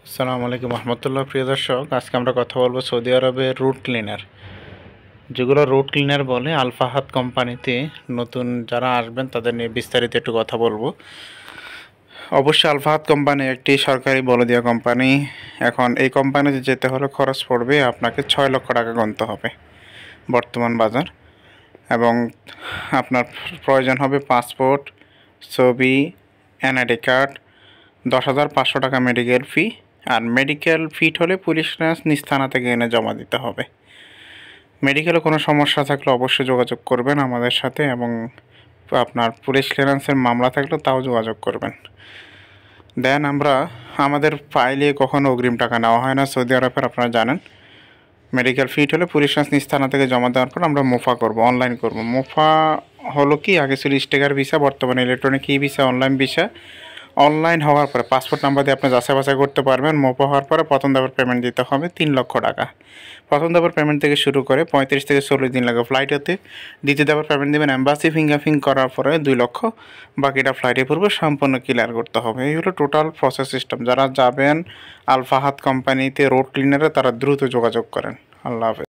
আসসালামু আলাইকুম রহমতুল্লাহ। প্রিয় দর্শক, আজকে আমরা কথা বলবো সৌদি আরবের রুট ক্লিনার, যেগুলো রুট ক্লিনার বলে। আল ফাহাদ কোম্পানিতে নতুন যারা আসবেন তাদের নিয়ে বিস্তারিত একটু কথা বলবো। অবশ্যই আল ফাহাদ কোম্পানি একটি সরকারি বলদিয়া কোম্পানি। এখন এই কোম্পানিতে যেতে হলে খরচ পড়বে আপনাকে 6 লক্ষ টাকা গুনতে হবে বর্তমান বাজার, এবং আপনার প্রয়োজন হবে পাসপোর্ট, ছবি, এনআইডি কার্ড, 10,500 টাকা মেডিকেল ফি। আর মেডিকেল ফিট হলে পুলিশ ক্লিয়ারেন্স নিজ থানা থেকে এনে জমা দিতে হবে। মেডিকেলে কোনো সমস্যা থাকলে অবশ্যই যোগাযোগ করবেন আমাদের সাথে, এবং আপনার পুলিশ ক্লিয়ারেন্সের মামলা থাকলে তাও যোগাযোগ করবেন। দেন আমাদের ফাইলে কখনো অগ্রিম টাকা নেওয়া হয় না সৌদি আরবের, আপনারা জানেন। মেডিকেল ফিট হলে পুলিশ ক্লিয়ারেন্স নিজ থানা থেকে জমা দেওয়ার পর আমরা মুফা করব, অনলাইন করব। মুফা হলো কি, আগে ছিল স্টিকার ভিসা, বর্তমানে ইলেকট্রনিক ই ভিসা, অনলাইন ভিসা। অনলাইন হওয়ার পরে পাসপোর্ট নাম্বার দিয়ে আপনি যাচাই বাছাই করতে পারবেন। মোপা হওয়ার পরে প্রথম ধাপের পেমেন্ট দিতে হবে 3 লক্ষ টাকা। প্রথম ধাপের পেমেন্ট থেকে শুরু করে 35 থেকে 40 দিন লাগে ফ্লাইট হতে। দ্বিতীয় ধাপের পেমেন্ট দেবেন এম্বাসি ফিঙ্গারপ্রিন্ট করার পরে 2 লক্ষ, বাকিটা ফ্লাইটে পূর্বে সম্পূর্ণ ক্লিয়ার করতে হবে। এই হলো টোটাল প্রসেস সিস্টেম। যারা যাবেন আল ফাহাদ কোম্পানিতে রোড ক্লিনারে, তারা দ্রুত যোগাযোগ করেন। আল্লাহ হাফেজ।